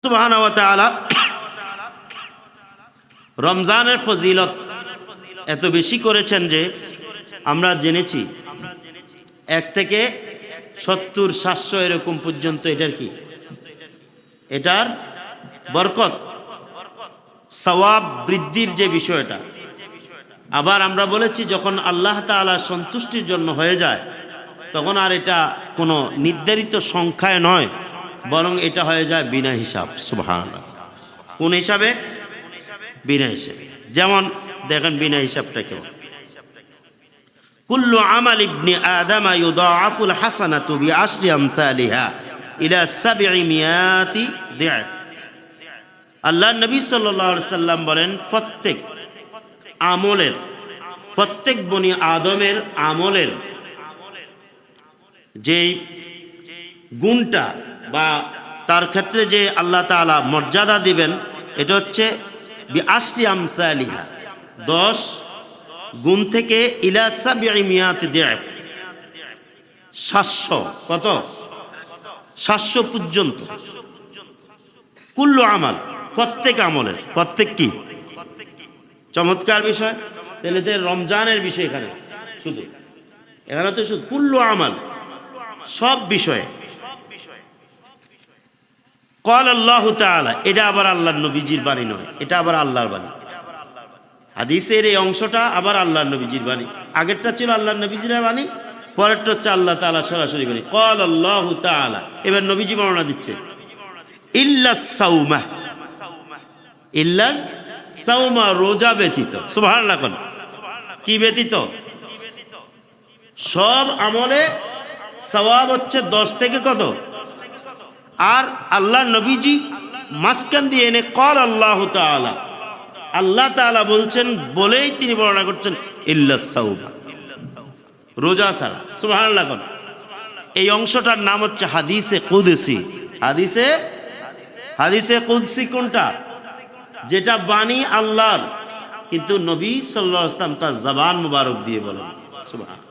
সুবহানাহু ওয়া তাআলা রমজানের ফজিলত এত বেশি করেছেন যে আমরা জেনেছি 1 থেকে 70-700 এরকম পর্যন্ত এটার বরকত সওয়াব বৃদ্ধির যে বিষয়টা। আবার আমরা বলেছি যখন আল্লাহ তাআলা সন্তুষ্টির জন্য হয়ে যায় তখন আর এটা কোনো নির্ধারিত সংখ্যায় নয়, বরং এটা হয়ে যায় বিনা হিসাব। সুবহানাল্লাহ। কোন হিসাবে? বিনা হিসাবে। যেমন দেখেন বিনা হিসাবটা কেমন। কুল্লু আমাল ইবনি আদম ইউদাআফুল হাসানাতু বিআশরি আমসালিহা ইলা 700 দিআফ। আল্লাহর নবী সাল্লাল্লাহু আলাইহি সাল্লাম বলেন প্রত্যেক বনি আদমের আমলের যে গুণটা বা তার ক্ষেত্রে যে আল্লাহ তাআলা মর্যাদা দিবেন এটা হচ্ছে বিআশরি আমসালিহা 10 গুণ থেকে ইলা 700 দিআফ 700 কত 700 পর্যন্ত। কুল্লু আমাল প্রত্যেক আমলের, প্রত্যেক কি চমৎকার বিষয়। তাহলে রমজানের বিষয় এখানে তো শুধু কুল্লু আমাল সব বিষয়ে। ক্বাল আল্লাহু তাআলা, এটা আবার আল্লাহর নবীজির বাণী নয়, এটা আবার আল্লাহর বাণী। হাদিসের এই অংশটা আবার আল্লাহর নবীজির বাণী। আগেরটা ছিল আল্লাহর নবীজির বাণী, পরেরটা হচ্ছে আল্লাহ তাআলা সরাসরি বাণী। ক্বাল আল্লাহু তাআলা, এবার নবীজি বর্ণনা দিচ্ছে ইল্লাস সাওমা রোজা ব্যতীত। সুবহানাল্লাহ। কি ব্যতীত? সব আমলে সওয়াব হচ্ছে 10 থেকে কত, আর আল্লাহ নবীজি মাসকান দিয়ে এনে ক্বাল আল্লাহু তাআলা, আল্লাহ তাআলা বলছেন বলেই তিনি বর্ণনা করছেন ইল্লাস সাওমা, রোজা ছাড়া। সুবহানাল্লাহ। এই অংশটার নাম হচ্ছে হাদিসে কুদসি। হাদিসে কুদসি কোনটা? যেটা বাণী আল্লাহর, কিন্তু নবী সাল্লাল্লাহু আলাইহি ওয়াসাল্লাম তার জবান মুবারক দিয়ে বলেন। সুবহানাল্লাহ।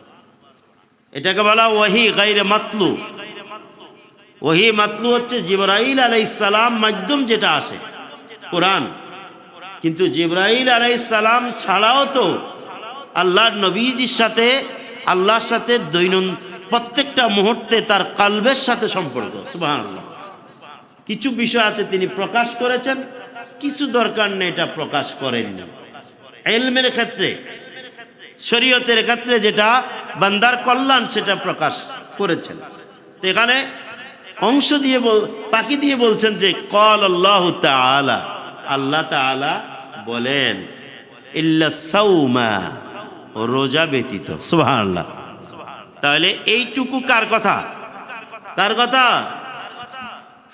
এটাকে বলা ওয়াহি গায়রে মাতলু। ওয়াহি মাতলু হচ্ছে জিবরাইল আলাইহিস সালাম মাধ্যম যেটা আসে কোরআন, কিন্তু জিবরাইল আলাইহিস সালাম ছাড়াও তো আল্লাহর নবীজির সাথে আল্লাহর সাথে দৈনন্দিন প্রত্যেকটা মুহূর্তে তার কলবের সাথে সম্পর্ক। সুবহানাল্লাহ। কিছু বিষয় আছে তিনি প্রকাশ করেছেন, কিছু দরকার নেই এটা প্রকাশ করেননি। ইলমের ক্ষেত্রে, শরীয়তের ক্ষেত্রে যেটা বান্দার কল্যাণ সেটা প্রকাশ করেছেন। তো এখানে অংশ দিয়ে পাখি দিয়ে বলছেন যে ক্বাল আল্লাহু তাআলা, আল্লাহ তাআলা বলেন ইল্লাস সাওমা, রোজা ব্যতীত। সুবহানাল্লাহ। তাহলে এইটুকু কার কথা? কার কথা?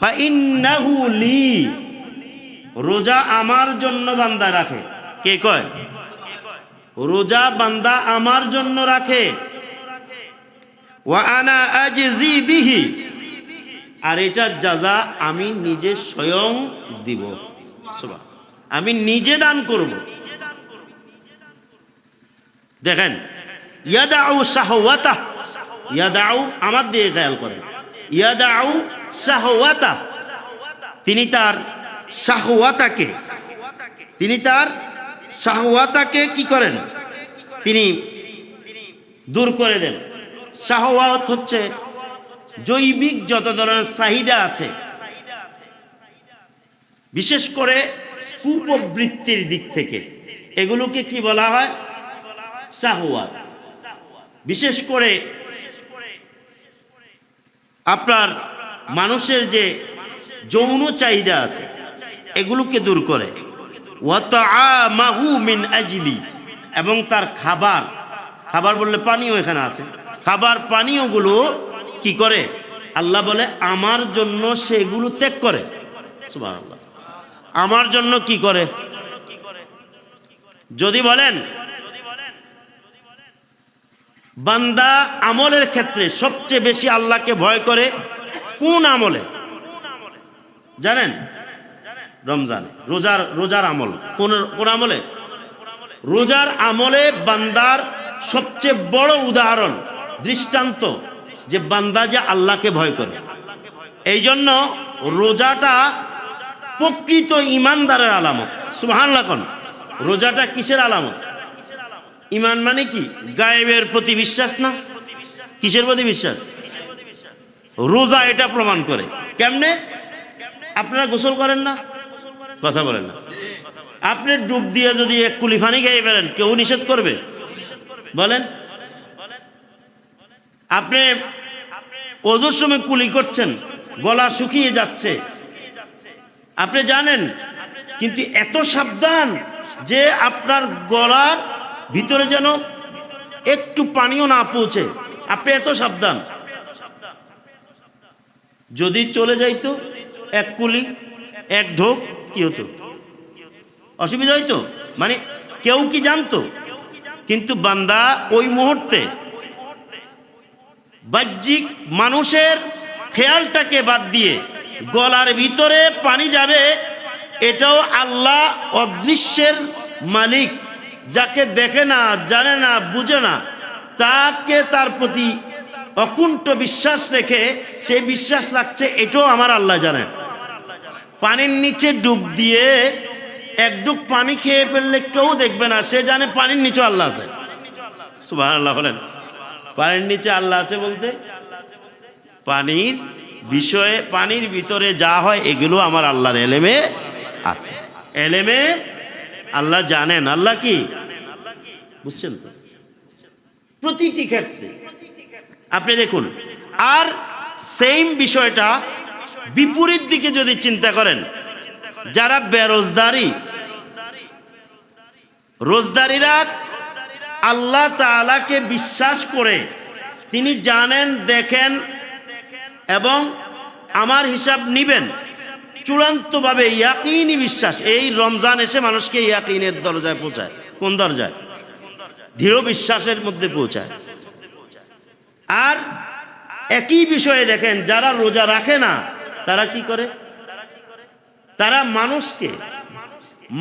ফাইন্নাহু লি, রোজা আমার জন্য বান্দা রাখে। কে কয়? রোজা বান্দা আমার জন্য রাখে। ওয়া আনা আজজি বিহি, আর এটা জাযা আমি নিজে স্বয়ং দিব। সুবহানাল্লাহ। আমি নিজে দান করব। দেখেন ইয়াদাউ শাহওয়াতা, ইয়াদাউ আমার দিয়ে খেয়াল করেন, ইয়াদাউ শাহওয়াতা, তিনি তার শাহওয়াতাকে কি করেন? তিনি দূর করে দেন। শাহওয়াত হচ্ছে জৈবিক যত ধরনের চাহিদা আছে, বিশেষ করে কুপ্রবৃত্তির দিক থেকে, এগুলোকে কি বলা হয়? শাহওয়াত। বিশেষ করে আপনার মানুষের যে যৌন চাহিদা আছে এগুলোকে দূর করে। ওয়া তাআমাহু মিন আজলি, এবং তার খাবার বললে পানীয় এখানে আছে, খাবার পানীয়গুলো কি করে? আল্লাহ বলে আমার জন্য সেগুলো ত্যাগ করে। সুবহানাল্লাহ। আমার জন্য কি করে? যদি বলেন বান্দা আমলের ক্ষেত্রে সবচেয়ে বেশি আল্লাহকে ভয় করে কোন আমলে জানেন? রমজানে। রোজার আমল। কোন আমলে? রোজার আমলে বান্দার সবচেয়ে বড় উদাহরণ, দৃষ্টান্ত যে বান্দা যে আল্লাহকে ভয় করে। এই জন্য রোজাটা প্রকৃত ইমানদারের আলামত। সুবহানাল্লাহ কোন রোজাটা কিসের আলামত? ইমান মানে কি? গায়েবের প্রতি বিশ্বাস না? কিসের প্রতি বিশ্বাস? রোজা এটা প্রমাণ করে। কেমনে? আপনারা গোসল করেন না? কথা বলেন না। আপনি ডুব দিয়ে যদি এক কুলি পানি খেয়ে ফেলেন, কেউ নিষেধ করবে? বলেন। আপনি ওজুর সময় কুলি করছেন, গলা শুকিয়ে যাচ্ছে, আপনি জানেন, কিন্তু এত সাবধান যে আপনার গলার ভিতরে যেন একটু পানিও না পৌঁছে, আপনি এত সাবধান। যদি চলে যাইতো এক কুলি, এক ঢোক, কি হতো? অসুবিধা হইতো? মানে কেউ কি জানতো? কিন্তু বান্দা ওই মুহূর্তে বাহ্যিক মানুষের খেয়ালটাকে বাদ দিয়ে গলার ভিতরে পানি যাবে, এটাও আল্লাহ অদৃশ্যের মালিক, যাকে দেখে না, জানে না, বুঝে না, তাকে তার প্রতি অকুণ্ঠ বিশ্বাস রেখে সেই বিশ্বাস রাখছে এটাও আমার আল্লাহ জানেন। পানির নিচে ডুব দিয়ে এক ডুব পানি খেয়ে ফেললে কেউ দেখবে না, সে জানে পানির নিচে আল্লাহ আছে। সুবহানাল্লাহ বলেন। পানির নিচে আল্লাহ আছে বলতে পানির বিষয়ে, পানির ভিতরে যা হয় এগুলো আমার আল্লাহর এলেমে আছে। এলেমে আল্লাহ জানেন। আল্লাহ কি বুঝছেন তো? প্রতিটি ক্ষেত্রে আপনি দেখুন। আর সেম বিষয়টা বিপরীত দিকে যদি চিন্তা করেন, যারা বেরোজগারি, রোজদারিরা আল্লাহ তাআলাকে বিশ্বাস করে, তিনি জানেন, দেখেন এবং আমার হিসাব নিবেন, চূড়ান্তভাবে ইয়াকিনি বিশ্বাস। এই রমজান এসে মানুষকে ইয়াকিনের দরজায় পৌঁছায়। কোন দরজায়? দৃঢ় বিশ্বাসের মধ্যে পৌঁছায়। আর একই বিষয়ে দেখেন, যারা রোজা রাখে না তারা কি করে? তারা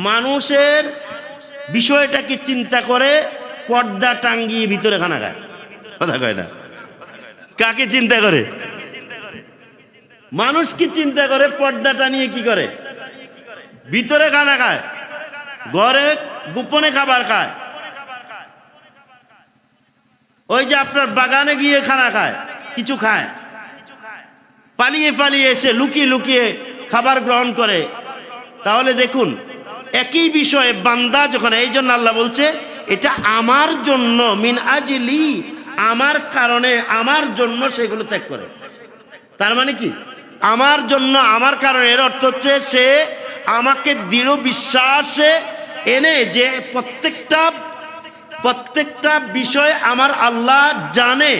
মানুষের বিষয়টাকে চিন্তা করে পর্দা টাঙ্গিয়ে ভিতরে খানা খায়। কথা কয় না? কাকে চিন্তা করে? মানুষ কি চিন্তা করে? পর্দাটা নিয়ে কি করে? ভিতরে খানা খায়, ঘরে গোপনে খাবার খায়। ওই যে আপনার বাগানে গিয়ে খানা খায়, কিছু খায়, পালিয়ে পালিয়ে এসে লুকিয়ে লুকিয়ে খাবার গ্রহণ করে। তাহলে দেখুন, একই বিষয়ে বান্দা যখন, এই জন্য আল্লাহ বলছে এটা আমার জন্য, মিন আজলি, আমার কারণে, আমার জন্য সেগুলো ত্যাগ করে। তার মানে কি? আমার জন্য, আমার কারণে, এর অর্থ হচ্ছে সে আমাকে দৃঢ় বিশ্বাসে এনে যে প্রত্যেকটা বিষয় আমার আল্লাহ জানে,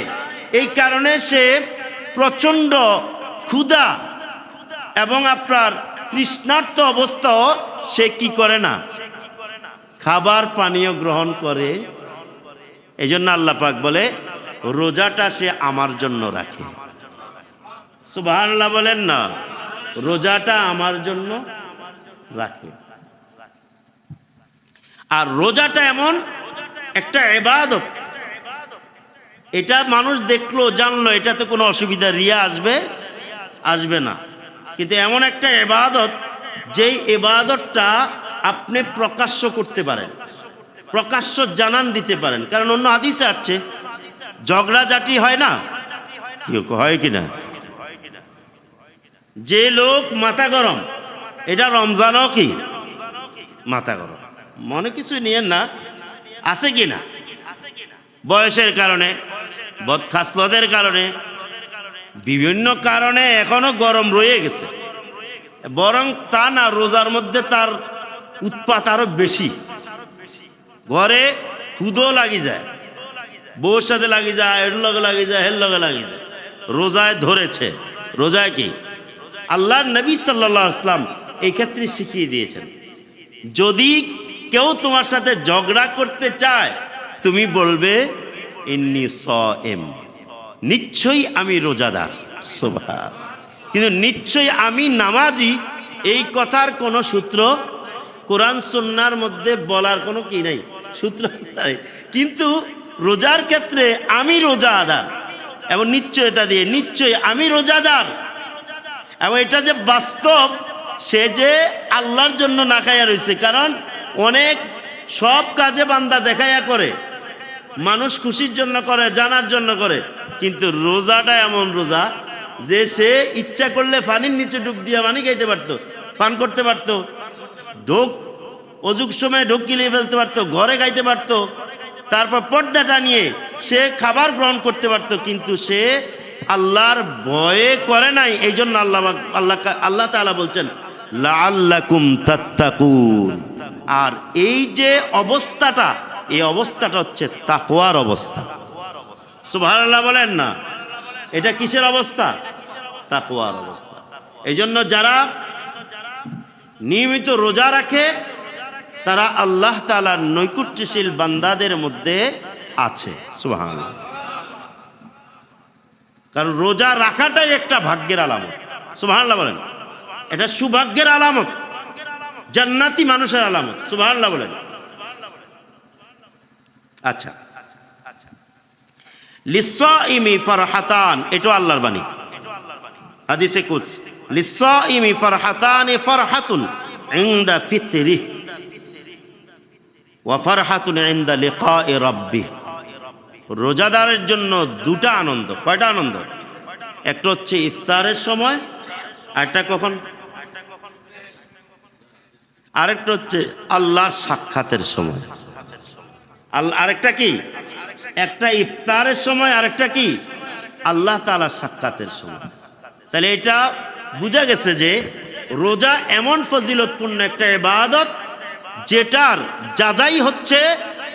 এই কারণে সে প্রচণ্ড ক্ষুধা এবং আপনার তৃষ্ণার্ত অবস্থাও সে কি করে না? খাবার পানীয় গ্রহণ করে। এই জন্য আল্লাহ পাক বলে রোজাটা সে আমার জন্য রাখে। সুবহানাল্লাহ বলেন না? রোজাটা আমার জন্য রাখে। আর রোজাটা এমন একটা ইবাদত, এটা মানুষ দেখলো, জানলো, এটাতে কোনো অসুবিধা, রিয়া আসবে না। কিন্তু এমন একটা ইবাদত, যেই ইবাদতটা আপনি প্রকাশ্য করতে পারেন, প্রকাশ্য জানান দিতে পারেন। কারণ অন্য হাদিসে আসছে, ঝগড়াঝাটি হয় না, হয় কিনা? যে লোক মাথা গরম, এটা রমজানও কি মাথা গরম, মনে কিছু নিয়েন না, আছে কি না? বয়সের কারণে, বদখাসলতের কারণে, বিভিন্ন কারণে এখনো গরম রয়ে গেছে। বরং তা না, রোজার মধ্যে তার উৎপাত আরো বেশি। ঘরে হুদো লাগি যায়, বউর সাথে লাগি যায়, এর লগে লাগি যায়, হের লগে লাগি যায়। রোজায় ধরেছে। রোজায় কি? আল্লাহর নবী সাল্লাল্লাহু আলাইহি ওয়াসাল্লাম এই ক্ষেত্রে শিখিয়ে দিয়েছেন, যদি কেউ তোমার সাথে ঝগড়া করতে চায়, তুমি বলবে ইন্নী সায়েম, নিশ্চয়ই আমি রোজাদার। সুবহান। কিন্তু নিশ্চয়ই আমি নামাজি, এই কথার কোনো সূত্র কোরআন সুন্নাহর মধ্যে বলার কোনো কি নাই, সূত্র নাই। কিন্তু রোজার ক্ষেত্রে আমি রোজাদার এবং নিশ্চয়তা দিয়ে, নিশ্চয়ই আমি রোজাদার, এবং এটা যে বাস্তব সে যে আল্লাহর জন্য না খাইয়া রয়েছে। কারণ অনেক সব কাজে বান্দা দেখাইয়া করে, মানুষ খুশির জন্য করে, জানার জন্য করে, কিন্তু রোজাটা এমন রোজা যে সে ইচ্ছা করলে পানির নিচে ডুব দিয়া পানি খাইতে পারতো, পান করতে পারতো, ঢোক অযুগ সময় ঢোক গিলিয়ে ফেলতে পারতো, ঘরে খাইতে পারতো, তারপর পর্দাটা নিয়ে সে খাবার গ্রহণ করতে পারতো, কিন্তু সে আল্লাহর ভয়ে করে নাই। এই জন্য আল্লাহ তাআলা বলছেন লাআল্লাকুম তাত্তাকুন। আর এই যে অবস্থাটা, এই অবস্থাটা হচ্ছে তাকওয়ার অবস্থা। সুবহানাল্লাহ বলেন না? এটা কিসের অবস্থা? তাকওয়ার অবস্থা। এই জন্য যারা নিয়মিত রোজা রাখে তারা আল্লাহ তাআলার নৈকট্যশীল বান্দাদের মধ্যে আছে। সুবহানাল্লাহ। কারণ রোজা রাখাটাই একটা ভাগ্যের আলামত। সুবহানাল্লাহ বলেন। এটা সৌভাগ্যের আলামত, জান্নাতি মানুষের আলামত। সুবহানাল্লাহ বলেন। আচ্ছা, লিসাইমি ফারহাতান, এটা আল্লাহর বাণী, হাদিসে কুদসি। লিসাইমি ফারহাতান, ফারহাতুন ইনদা ফিতরিহি ওয়া ফারহাতুন ইনদা লিকাই রাব্বিহি। রোজাদারের জন্য দুটা আনন্দ। কয়টা আনন্দ? একটা হচ্ছে ইফতারের সময়, আরেকটা কখন? আরেকটা হচ্ছে আল্লাহর সাক্ষাতের সময়। আরেকটা কি? একটা ইফতারের সময়, আরেকটা কি? আল্লাহ তাআলার সাক্ষাতের সময়। তাহলে এটা বোঝা গেছে যে রোজা এমন ফজিলতপূর্ণ একটা ইবাদত যেটার যাজাই হচ্ছে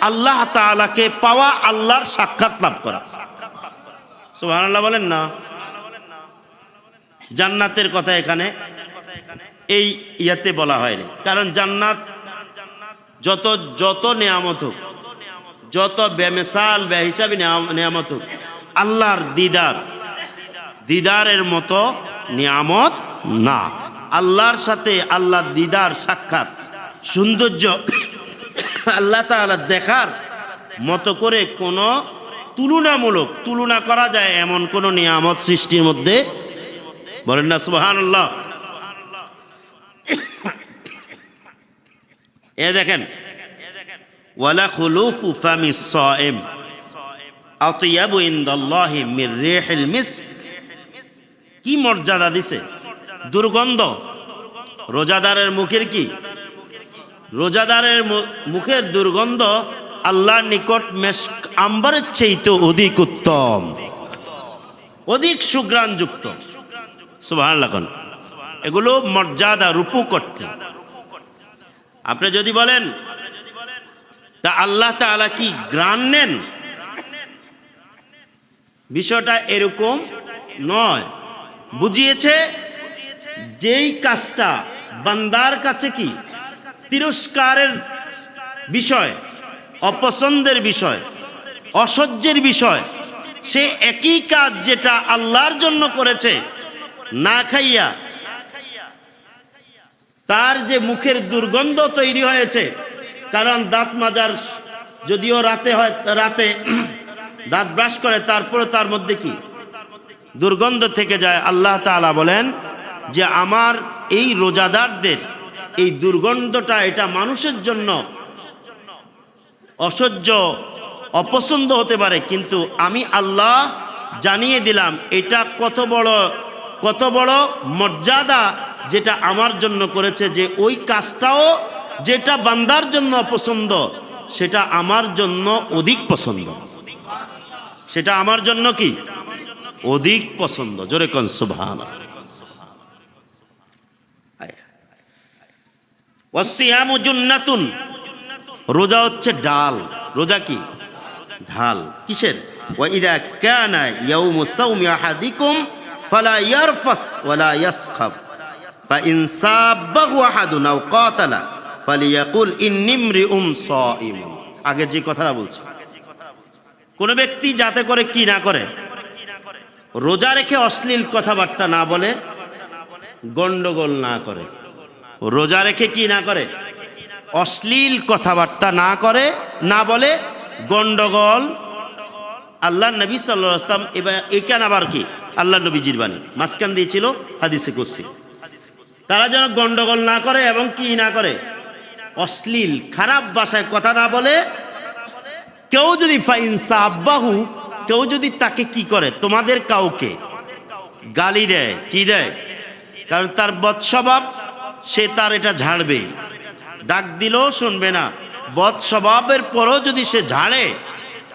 আল্লাহ তাআলাকে পাওয়া, আল্লাহর সাক্ষাৎ লাভ করা। সুবহানাল্লাহ বলেন না? জান্নাতের কথা এখানে এই ইয়াতে বলা হয়নি, কারণ জান্নাত যত যত নিয়ামত হোক, যত বেমিসাল বেহিসাবি নিয়ামত হোক, আল্লাহর দিদারের মতো নিয়ামত না। আল্লাহর সাথে আল্লাহর দিদার, সাক্ষাৎ, সৌন্দর্য আল্লাহ তাআলা দেখার মতো করে কোনো তুলনা করা যায় এমন কোন নিয়ামত সৃষ্টির মধ্যে, বলেন না সুবহানাল্লাহ। এ দেখেন, ওয়ালা খুলুফু ফামিস সাইম আতিয়াবু ইনদাল্লাহি মির রিহিল মিস্ক। কি মর্যাদা দিছে! দুর্গন্ধ রোজাদারের মুখের কি? রোজাদারের মুখের দুর্গন্ধ আল্লাহর নিকট মেশক আম্বরের চেয়ে অধিক উত্তম, অধিক সুঘ্রাণযুক্ত। সুবহানাল্লাহ। এগুলো মর্যাদা রূপু করতে। আপনি যদি বলেন তা আল্লাহ তাআলা কি গ্রাণ নেন, বিষয়টা এরকম নয়। বুঝিয়েছে যেই কাজটা বান্দার কাছে কি তিরস্কারের বিষয়, অপছন্দের বিষয়, অসহ্যের বিষয়, সে একই কাজ যেটা আল্লাহর জন্য করেছে না খাইয়া, তার যে মুখের দুর্গন্ধ তৈরি হয়েছে, কারণ দাঁত মাজার যদিও রাতে হয়, রাতে দাঁত ব্রাশ করে, তারপরে তার মধ্যে কি দুর্গন্ধ থেকে যায়। আল্লাহ তাআলা বলেন যে আমার এই রোজাদারদের এই দুর্গন্ধটা, এটা মানুষের জন্য অসহ্য, অপছন্দ হতে পারে, কিন্তু আমি আল্লাহ জানিয়ে দিলাম এটা কত বড় মর্যাদা যেটা আমার জন্য করেছে, যে ওই কাজটাও যেটা বান্দার জন্য অপছন্দ সেটা আমার জন্য অধিক পছন্দ, সেটা আমার জন্য কি অধিক পছন্দ। জোরে কোন সুবহানাল্লাহ। ওয়াসিয়ামু জুন্নাতুন, রোজা হচ্ছে ডাল। রোজা কি? ঢাল। কিসের? ওয়া ইযা কানা ইয়াউমু সাওমি আহাদিকুম ফালা ইয়ারফাস ওয়ালা ইয়াসখাব ফা ইন সাবাহু আহাদুন আও কাতালা ফালিয়াকুল ইন্নী ইমরিউম সাইম। আগে যে কথাটা বলছি, কোন ব্যক্তি যাতে করে কি না করে, রোজা রেখে অশ্লীল কথাবার্তা না বলে, গন্ডগোল না করে। রোজা রেখে কি না করে? অশ্লীল কথাবার্তা না করে, না বলে, গন্ডগোল। আল্লাহ নবী সাল্লাল্লাহু আলাইহি ওয়াসাল্লাম এবার এখানে আবার কি আল্লাহ নবীজির বাণী মাঝখান দিয়েছিল হাদিসে কুদসি। তারা যেন গন্ডগোল না করে এবং কি না করে, অশ্লীল খারাপ ভাষায় কথা না বলে। কেউ যদি ফাইন সাব্বাহু, কেউ যদি তাকে কি করে, তোমাদের কাউকে গালি দেয়, কি দেয়, কারণ তার বদস্বভাব, সে তার এটা ঝাড়বে, ডাক দিলেও শুনবে না। বদস্বভাবের পরও যদি সে ঝাড়ে,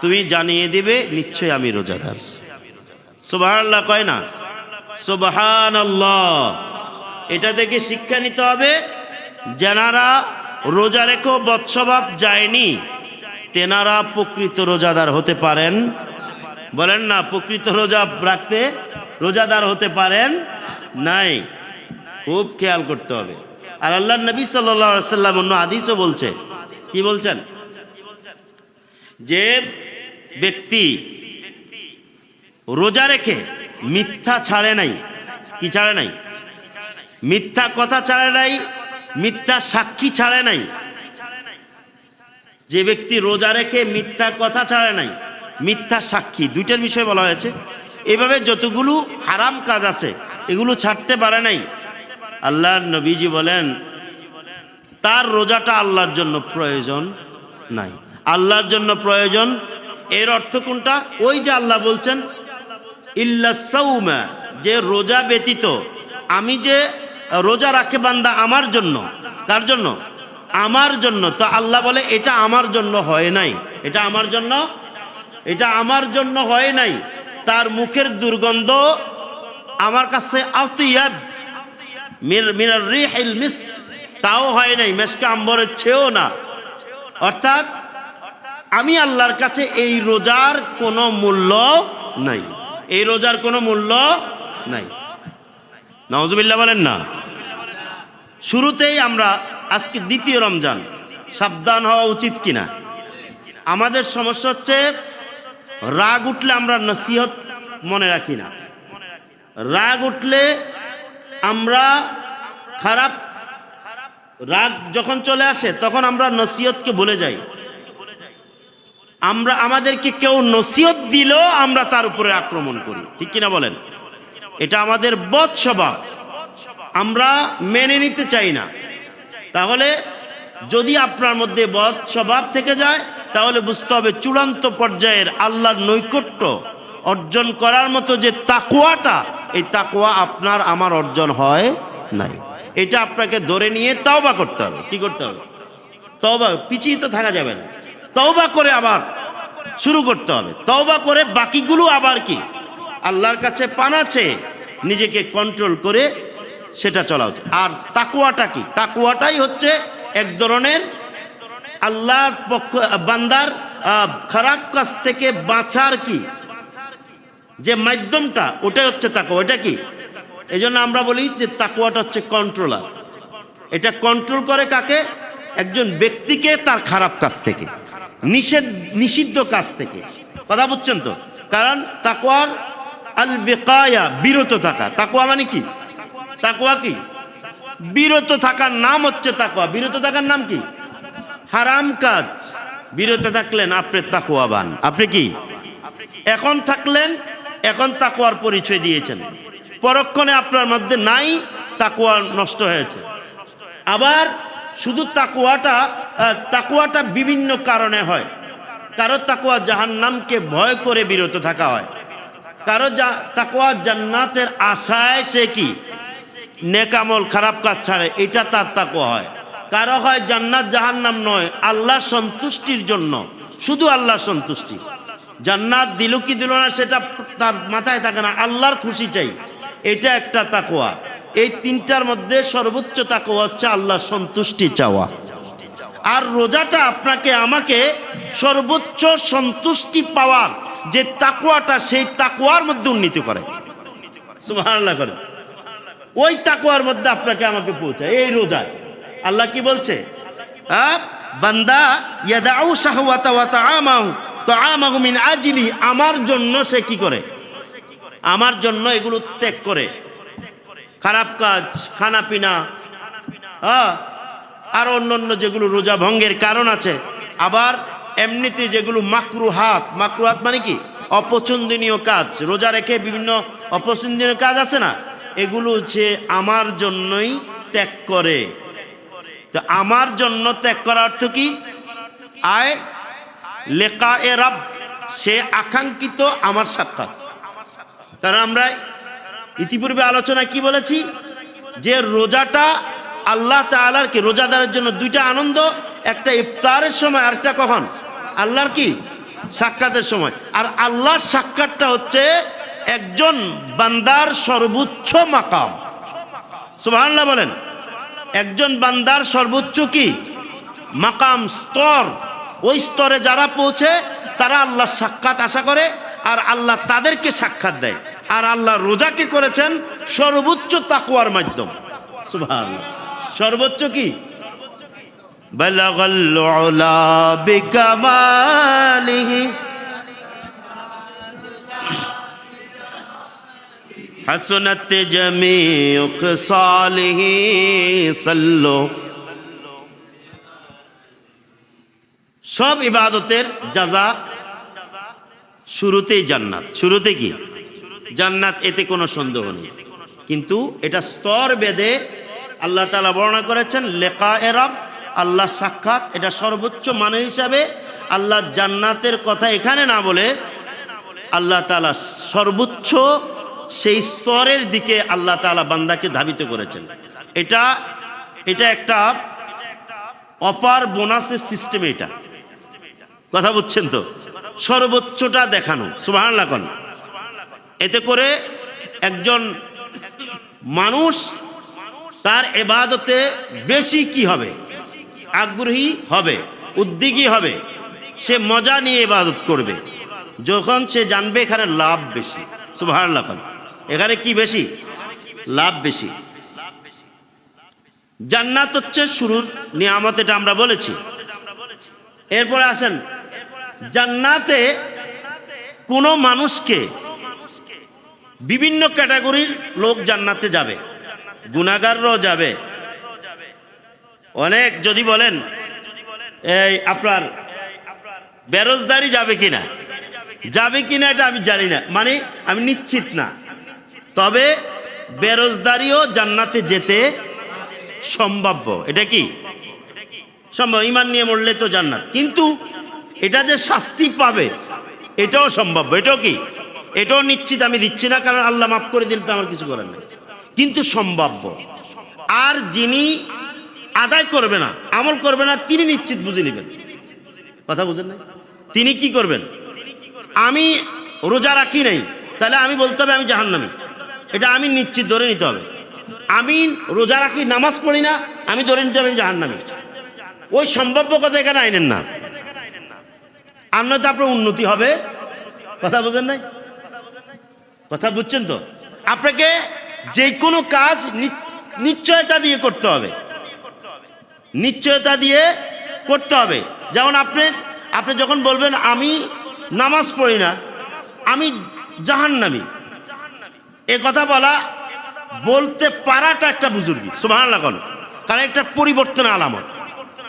তুমি জানিয়ে দিবে নিশ্চয় আমি রোজাদার। সুবহানাল্লাহ কয় না? সুবহানাল্লাহ। এটা থেকে শিক্ষা নিতে হবে, যারা রোজা রেখেও বদস্বভাব যায়নি, তেনারা প্রকৃত রোজাদার হতে পারেন। বলেন না, প্রকৃত রোজা রাখতে রোজাদার হতে পারেন নাই। খুব খেয়াল করতে হবে। আর আল্লাহর নবী সাল্লাল্লাহু আলাইহি ওয়াসাল্লাম অন্য হাদিসও বলছে, কি বলছেন, যে ব্যক্তি রোজা রেখে মিথ্যা ছাড়ে নাই, কি ছাড়ে নাই, মিথ্যা কথা ছাড়ে নাই, মিথ্যা সাক্ষী ছাড়ে নাই। যে ব্যক্তি রোজা রেখে মিথ্যা কথা ছাড়ে নাই, মিথ্যা সাক্ষী, দুইটার বিষয় বলা হয়েছে। এভাবে যতগুলো হারাম কাজ আছে এগুলো ছাড়তে পারে নাই, আল্লাহর নবীজি বলেন তার রোজাটা আল্লাহর জন্য প্রয়োজন নাই। আল্লাহর জন্য প্রয়োজন, এর অর্থ কোনটা? ওই যে আল্লাহ বলছেন ইল্লা সাওমা, যে রোজা ব্যতীত, আমি যে রোজা রাখে বান্দা আমার জন্য, কার জন্য? আমার জন্য। তো আল্লাহ বলে এটা আমার জন্য হয় নাই, এটা আমার জন্য, এটা আমার জন্য হয় নাই। তার মুখের দুর্গন্ধ আমার কাছে আতিয়াব মিনার রিহিল মিস্ক, তাও হয় নাই, মেশকে আম্বরের চেয়েও না। অর্থাৎ আমি আল্লাহর কাছে এই রোজার কোনো মূল্য নাই, এই রোজার কোনো মূল্য নাই। নাউজুবিল্লাহ বলেন না। শুরুতেই আমরা আজকে দ্বিতীয় রমজান, সাবধান হওয়া উচিত কিনা? আমাদের সমস্যা হচ্ছে রাগ উঠলে আমরা নসিহত মনে রাখি না। রাগ উঠলে আমরা খারাপ, রাগ যখন চলে আসে তখন আমরা নসিহতকে ভুলে যাই। আমরা আমাদেরকে কেউ নসিহত দিলেও আমরা তার উপরে আক্রমণ করি, ঠিক কিনা বলেন? এটা আমাদের বদ স্বভাব, আমরা মেনে নিতে চাই না। তাহলে যদি আপনার মধ্যে বদ স্বভাব থেকে যায়, তাহলে বুঝতে হবে চূড়ান্ত পর্যায়ের আল্লাহর নৈকট্য অর্জন করার মতো যে তাকওয়াটা, এই তাকওয়া আপনার আমার অর্জন হয় নাই। এটা আপনাকে ধরে নিয়ে তওবা করতে হবে। কি করতে হবে? তওবা, পিছিয়ে তো থাকা যাবে না। তওবা করে আবার শুরু করতে হবে। তওবা করে বাকিগুলো আবার কি আল্লাহর কাছে পানা চেয়ে নিজেকে কন্ট্রোল করে সেটা চলা উচিত। আর তাকওয়াটা কি? তাকওয়াটাই হচ্ছে এক ধরনের আল্লাহর পক্ষ, বান্দার খারাপ কাজ থেকে বাঁচার কি যে মাধ্যমটা, ওটাই হচ্ছে তাকওয়া। এটা কি? এই জন্য আমরা বলি যে তাকওয়াটা হচ্ছে কন্ট্রোলার। এটা কন্ট্রোল করে কাকে? একজন ব্যক্তিকে তার খারাপ কাজ থেকে, নিষিদ্ধ কাজ থেকে। কথা বুঝছেন তো? কারণ তাকওয়ার আল বিকায়া, বিরত থাকা। তাকওয়া মানে কি? তাকওয়া কি? বিরত থাকার নাম হচ্ছে তাকওয়া। বিরত থাকার নাম কি? হারাম কাজ বিরত থাকলেন আপনি তাকওয়াবান। আপনি কি এখন থাকলেন, এখন তাকওয়ার পরিচয় দিয়েছেন। পরক্ষণে আপনার মধ্যে নাই, তাকওয়া নষ্ট হয়েছে। আবার শুধু তাকওয়াটা বিভিন্ন কারণে হয়। কারো তাকওয়া জাহান্নামকে ভয় করে বিরত থাকা হয়, কারো তাকওয়া জান্নাতের আশায় সে কি নেক আমল খারাপ কাজ ছাড়ে, এটা তার তাকওয়া হয়। কারো হয় জান্নাত জাহান্নাম নয়, আল্লাহ সন্তুষ্টির জন্য, শুধু আল্লাহ সন্তুষ্টি। জান্নাত দিল কি দিল না সেটা তার মাথায় থাকে না, আল্লাহর খুশি চাই, এটা একটা তাকওয়া। এই তিনটার মধ্যে সর্বোচ্চ তাকওয়া হচ্ছে আল্লাহ সন্তুষ্টি চাওয়া। আর রোজাটা আপনাকে আমাকে সর্বোচ্চ সন্তুষ্টি পাওয়ার যে তাকওয়াটা, সেই তাকওয়ার মধ্যে উন্নীত করে। সুবহানাল্লাহ করে। ওই তাকওয়ার মধ্যে আপনাকে আমাকে পৌঁছায় এই রোজায়। আল্লাহ কি বলছে? বান্দা ইয়াদাউ শাহওয়াতা ওয়া তাআমাহু মিন আজলি, আমার জন্য সে কি করে? আমার জন্য এগুলো ত্যাগ করে। খারাপ কাজ, খানা পিনা, আর অন্যান্য যেগুলো রোজা ভঙ্গের কারণ আছে। আবার এমনিতে যেগুলো মাকরুহাত, মাকরুহাত মানে কি? অপছন্দনীয় কাজ। রোজা রেখে বিভিন্ন অপছন্দনীয় কাজ আছে না, এগুলো হচ্ছে আমার জন্যই ত্যাগ করে, তো আমার জন্য ত্যাগ করার অর্থ কি? আয় লেকা এ রব, সে আকাঙ্ক্ষিত আমার সাক্ষাৎ। কারণ আমরা ইতিপূর্বে আলোচনায় কি বলেছি, যে রোজাটা আল্লাহ তাআলার কি, রোজাদারের জন্য দুইটা আনন্দ, একটা ইফতারের সময়, আরেকটা কখন? আল্লাহর কি সাক্ষাতের সময়। আর আল্লাহর সাক্ষাৎটা হচ্ছে একজন বান্দার সর্বোচ্চ মাকাম। সুবহানাল্লাহ বলেন। একজন বান্দার সর্বোচ্চ কি মাকাম, স্তর। ওই স্তরে যারা পৌঁছে তারা আল্লাহর সাক্ষাৎ আশা করে, আর আল্লাহ তাদেরকে সাক্ষাৎ দেয়। আর আল্লাহ রোজাকে করেছেন সর্বোচ্চ তাকওয়ার মাধ্যম। সুবহানাল্লাহ। সর্বোচ্চ কি? বালাগাল উলা বিকামালিহি হাসনাত জামিউ খিসালিহি সাল্লু। সব ইবাদতের জাযা শুরুতেই জান্নাত। শুরুতে কি জান্নাত, এতে কোনো সন্দেহ নেই। কিন্তু এটা স্তর বেদে আল্লাহ তাআলা বর্ণনা করেছেন লেকা এ রব, আল্লাহ সাক্ষাৎ, এটা সর্বোচ্চ মানের হিসাবে আল্লাহ জান্নাতের কথা এখানে না বলে আল্লাহ তাআলা সর্বোচ্চ সেই স্তরের দিকে আল্লাহ তাআলা বান্দাকে ধাবিত করেছেন। এটা একটা অপার বোনাসের সিস্টেম। এটা কথা বুঝছেন তো? সর্বোচ্চটা দেখানো। সুবহানাল্লাহ। এতে করে একজন মানুষ তার ইবাদতে বেশি কি হবে, আগ্রহী হবে, উদ্যোগী হবে, সে মজা নিয়ে ইবাদত করবে যখন সে জানবে এখানে লাভ বেশি। সুবহানাল্লাহ। এখানে কি বেশি? লাভ বেশি। জান্নাত হচ্ছে শুরুর নিয়ামত, এটা আমরা বলেছি। এরপরে আসেন, জান্নাতে কোনো মানুষকে, বিভিন্ন ক্যাটাগরির লোক জান্নাতে যাবে, গুনাহগাররাও যাবে। অনেক যদি বলেন এই আপনার বেরোজগারি যাবে কিনা, এটা আমি জানি না, মানে আমি নিশ্চিত না। তবে বেরোজগারিও জান্নাতে যেতে সম্ভাব্য। এটা কি সম্ভব? ঈমান নিয়ে মরলে তো জান্নাত। কিন্তু এটা যে শাস্তি পাবে এটাও সম্ভাব্য। এটাও কি? এটাও নিশ্চিত আমি দিচ্ছি না, কারণ আল্লাহ মাফ করে দিলে তো আমার কিছু করার নেই, কিন্তু সম্ভাব্য। আর যিনি আদায় করবে না, আমল করবে না, তিনি নিশ্চিত বুঝে নেবেন। কথা বুঝেন না? তিনি কি করবেন? আমি রোজা রাখি নাই, তাহলে আমি বলতে হবে আমি জাহান্নামী, এটা আমি নিশ্চিত ধরে নিতে হবে। আমি রোজা রাখি, নামাজ পড়ি না, আমি ধরে নিতে হবে আমি জাহান্নামী। ওই সম্ভাব্য কথা এখানে আইনেন না, আর নয়তো আপনার উন্নতি হবে। কথা বুঝেন নাই? কথা বুঝছেন তো? আপনাকে যে কোনো কাজ নিশ্চয়তা দিয়ে করতে হবে, নিশ্চয়তা দিয়ে করতে হবে। যেমন আপনি যখন বলবেন আমি নামাজ পড়ি না, আমি জাহান্নামী, এ কথা বলতে পারাটা একটা বুজুর্গি। সুবহানাল্লাহ। কারণ একটা পরিবর্তনের আলামত।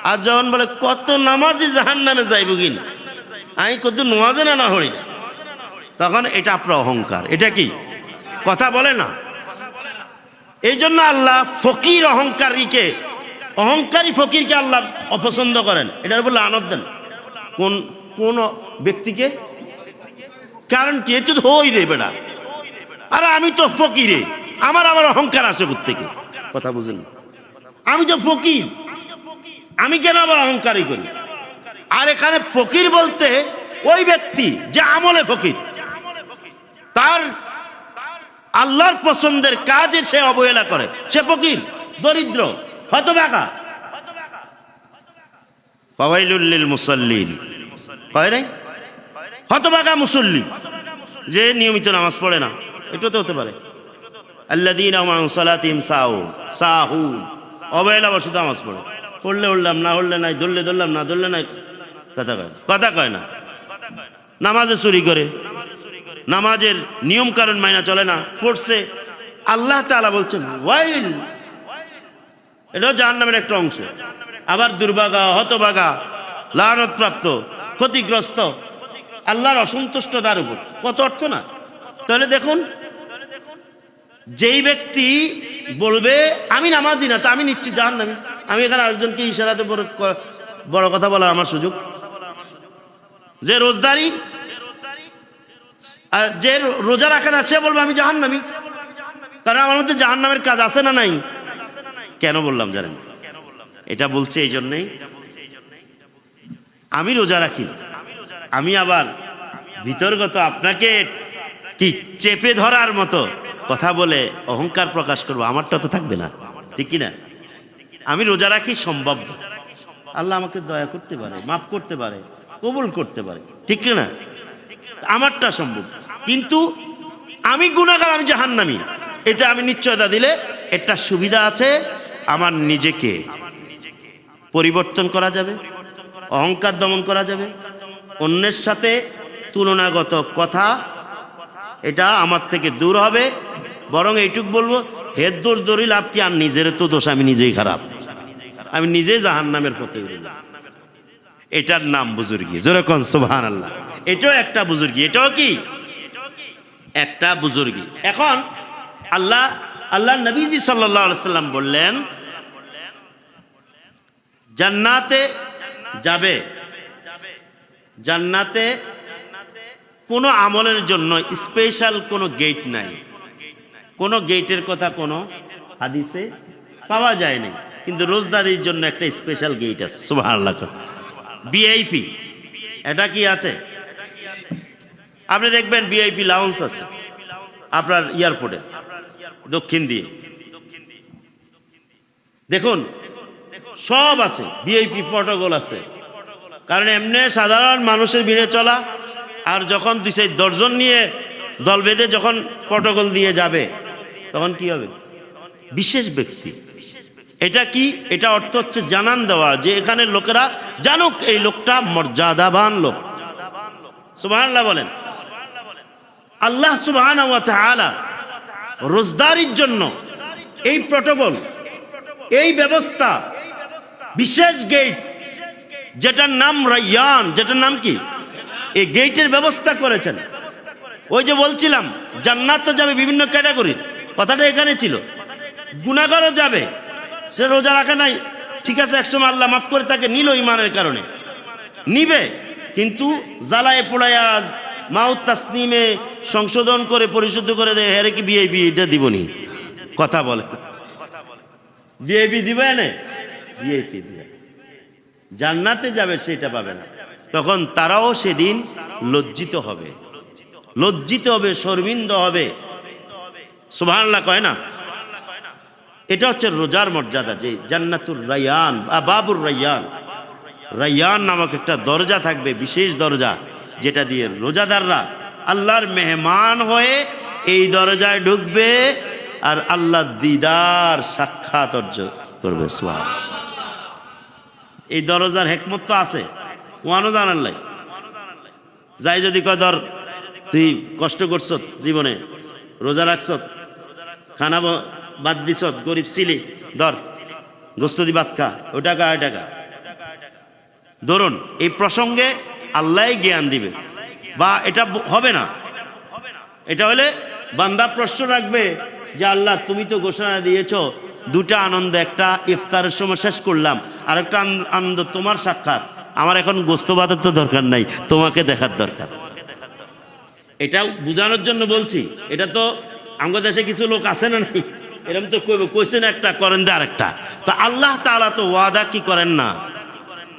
আর যখন বলে কত নামাজি জাহান্নামে যাইব কিনা, আমি কত নামাজে না হই না, তখন এটা আপনার অহংকার। এটা কি কথা বলে না? এই জন্য আল্লাহ ফকির অহংকারী ফকিরকে আল্লাহ অপছন্দ করেন। এটার উপর লানত দেন কোন ব্যক্তিকে। কারণ কি? এতে তো হই রে বেটা, আরে আমি তো ফকিরে, আমার অহংকার আসে কোত্থেকে? কথা বুঝেন? আমি তো ফকির, আমি কেন আবার অহংকারী করি? আর এখানে ফকির বলতে ওই ব্যক্তি যে আমলে ফকির, তার আল্লাহর পছন্দের কাজে সে অবহেলা করে, সে ফকির, দরিদ্র, হতভাগা। ফাওয়াইলুল লিল মুসাল্লিন, কয় নাই? হতভাগা মুসল্লি যে নিয়মিত নামাজ পড়ে না, এটা তো হতে পারে। আল্লাযীনা হুম আন সালাতিহিম সাহুন, অবহেলাবশত নামাজ পড়লে উঠলাম, না উঠলে নাই, ধরলাম, না ধরলে নাই। কথা কয় না। নামাজে চুরি করে, নামাজের নিয়ম কারণ মাইনা চলে না, পড়ছে। আল্লাহ তাআলা বলছেন ওয়াইল, এটাও জাহান্নামের একটা অংশ। আবার দুর্ভাগা, হতভাগা, লানত-প্রাপ্ত, ক্ষতিগ্রস্ত, আল্লাহর অসন্তুষ্ট তার উপর, কত অর্থ না? তাহলে দেখুন যেই ব্যক্তি বলবে আমি নামাজি না, তা আমি নিচ্ছি জাহান্নামী, আমি এখানে আরেকজনকে ইশারাতে বড় কথা বলার আমার সুযোগ। যে রোজদারি আর যে রোজা রাখে না সে বলবে আমি জাহান্নামী, কারণ আমার মধ্যে জাহান্নামের কাজ আছে না নাই। কেন বললাম জানেন? এটা বলছে এই জন্যেই, আমি রোজা রাখি, আমি আবার ভিতরগত আপনাকে কি চেপে ধরার মতো কথা বলে অহংকার প্রকাশ করবো, আমারটা তো থাকবে না, ঠিক কিনা? আমি রোজা রাখি সম্ভব, আল্লাহ আমাকে দয়া করতে পারে, মাফ করতে পারে, কবুল করতে পারে, ঠিক কিনা? আমারটা সম্ভব, কিন্তু আমি গুনাহগার, আমি জাহান্নামী, এটা আমি নিশ্চয়তা দিলে একটা সুবিধা আছে, আমার নিজেকে পরিবর্তন করা যাবে, অহংকার দমন করা যাবে, অন্যের সাথে তুলনাগত কথা এটা আমার থেকে দূর হবে। বরং এইটুক বলবো, হের দোষ দৌড়ি লাভ কি, আর নিজের তো দোষ, আমি নিজেই খারাপ, আমি নিজেই জাহান্নামের পথে। এটার নাম বুজুর্গি, যেরকম সুবহানাল্লাহ, এটাও একটা বুজুর্গি, এটাও কি একটা বুজুর্গি। এখন আল্লাহ নবীজি সাল্লাল্লাহু আলাইহি সাল্লাম বললেন, জান্নাতে যাবে, জান্নাতে কোনো আমলের জন্য স্পেশাল কোনো গেট নাই, কোনো গেটের কথা কোনো হাদিসে পাওয়া যায় না, কিন্তু রোজদারির জন্য একটা স্পেশাল গেট আছে। সুবহানাল্লাহ, ভিআইপি, এটা কি আছে? আপনি দেখবেন ভিআইপি লাউঞ্জ আছে আপনার এয়ারপোর্টে দক্ষিণ দিয়ে, দেখুন সব আছে, ভিআইপি প্রটোকল আছে। কারণ এমনি সাধারণ মানুষের ভিড়ে চলা, আর যখন 2-4 জন নিয়ে দল বেঁধে যখন প্রটোকল দিয়ে যাবে, তখন কি হবে? বিশেষ ব্যক্তি। এটা কি? এটা অর্থ হচ্ছে জানান দেওয়া, যে এখানে লোকেরা জানুক এই লোকটা মর্যাদাবান লোক। সুবহানাল্লাহ বলেন। আল্লাহ সুবহানাহু ওয়া তাআলা রোজদারির জন্য এই প্রটোকল, এই ব্যবস্থা, বিশেষ গেট, যেটার নাম রায়্যান, যেটার নাম কি, এই গেটের ব্যবস্থা করেছেন। ওই যে বলছিলাম জান্নাতে যাবে বিভিন্ন ক্যাটাগরির, কথাটা এখানে ছিল। গুনাহগারও যাবে, সে রোজা রাখে নাই, ঠিক আছে, একসময় আল্লাহ মাফ করে তাকে নিল ইমানের কারণে, নিবে, কিন্তু জ্বালায় পোড়ায়া মাউত তাসনিমে সংশোধন করে পরিশুদ্ধ করে দেয়, হেরে কি ভিআইপি এটা দিবনি? কথা বলে ভিআইপি দিবে না, ভিআইপি দিবে, জান্নাতে যাবে সেটা পাবে না। তখন তারাও সেদিন লজ্জিত হবে, লজ্জিত হবে, শর্মিন্দ হবে। সুবহানাল্লাহ কয় না? এটা হচ্ছে রোজার মর্যাদা, যে জান্নাতুর রায়্যান বা বাবুর রায়্যান, রায়্যান নামক একটা দরজা থাকবে, বিশেষ দরজা, যেটা দিয়ে রোজাদাররা আল্লাহর মেহমান হয়ে এই দরজায় ঢুকবে আর আল্লাহ দিদার সাক্ষাৎ অর্জন করবে। সুবহানাল্লাহ। এই দরজার হেকমত তো আছে, ওয়ানো জানার লাই যাই, যদি কয় ধর তুই কষ্ট করছ জীবনে, রোজা রাখছ, খানা বাদ দিছ, গরিব ছিলি, ধর গোস্ত দি ভাত খা, ওই টাকা ওই টাকা। ধরুন এই প্রসঙ্গে আল্লাহ জ্ঞান দিবে, বা এটা হবে না, এটা হলে বান্দা প্রশ্ন রাখবে যে আল্লাহ তুমি তো ঘোষণা দিয়েছ দুটা আনন্দ, একটা ইফতারের সময় শেষ করলাম, আর একটা আনন্দ তোমার সাক্ষাৎ, আমার এখন গোস্ত ভাতের তো দরকার নাই, তোমাকে দেখার দরকার। এটা বোঝানোর জন্য বলছি। এটা তো আমাদের দেশে কিছু লোক আছে না, নাই এরকম তো কইছেন একটা, করেন দে আরেকটা। তো আল্লাহ তাআলা তো ওয়াদা কি করেন না,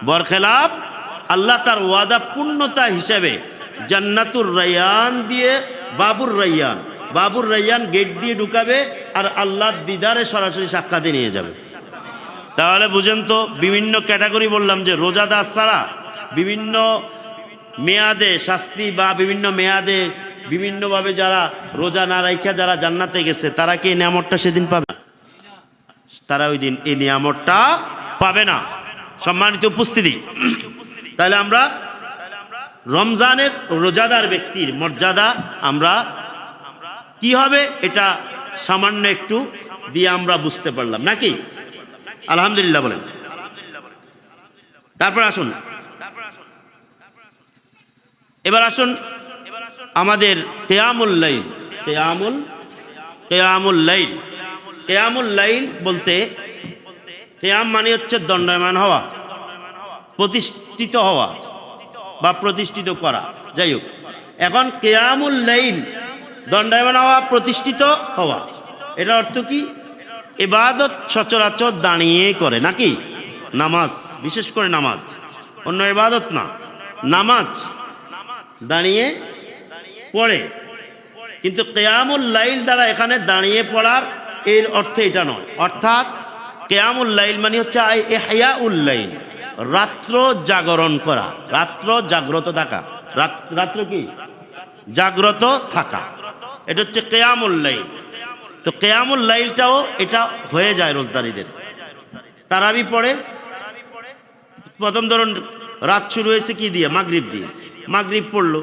বরখেলাপ। আল্লাহ তার ওয়াদা পূর্ণতা হিসেবে জান্নাতুর রায়্যান দিয়ে বাবুর রায়্যান, বাবুর রায়্যান গেট দিয়ে ঢুকাবে, আর আল্লাহ দিদারে সরাসরি সাক্ষাতে নিয়ে যাবে। তাহলে বুঝেন তো, বিভিন্ন ক্যাটাগরি বললাম, যে রোজাদার ছাড়া বিভিন্ন মেয়াদে শাস্তি, বা বিভিন্ন মেয়াদে বিভিন্নভাবে যারা রোজা না রাখা যারা জান্নাতে গেছে, তারা কি এই নিয়ামতটা সেদিন পাবে না? তারা ওই দিন এই নিয়ামতটা পাবে না। সম্মানিত উপস্থিতি, তাহলে আমরা রমজানের রোজাদার ব্যক্তির মর্যাদা আমরা কি হবে, এটা সামান্য একটু দিয়ে আমরা বুঝতে পারলাম নাকি? আলহামদুলিল্লাহ বলেন। তারপর আসুন, এবার আসুন আমাদের কিয়ামুল লাইল, কিয়ামুল কিয়ামুল লাইল। কিয়ামুল লাইল বলতে কিয়াম মানে হচ্ছে দণ্ডায়মান হওয়া, প্রতিষ্ঠিত হওয়া বা প্রতিষ্ঠিত করা, যাই হোক। এখন কিয়ামুল লাইল দণ্ডায়মান হওয়া, প্রতিষ্ঠিত হওয়া, এটার অর্থ কি? ইবাদত সচরাচর দাঁড়িয়ে করে নাকি? নামাজ, বিশেষ করে নামাজ, অন্য ইবাদত না, নামাজ দাঁড়িয়ে পড়ে। কিন্তু কিয়ামুল লাইল দ্বারা এখানে দাঁড়িয়ে পড়ার এর অর্থ এটা নয়। অর্থাৎ কিয়ামুল লাইল মানে হচ্ছে ইহয়াউল লাইল, রাত্র জাগরণ করা, রাত্র জাগ্রত থাকা, রাত্র কি জাগ্রত থাকা, এটা হচ্ছে কিয়ামুল লাইল। তো কিয়ামুল লাইলটাও এটা হয়ে যায় রোজদারিদের। তারাবি পড়ে, প্রথম ধরুন রাত শুরু হয়েছে কি দিয়ে? মাগরিব দিয়ে। মাগরিব পড়লো,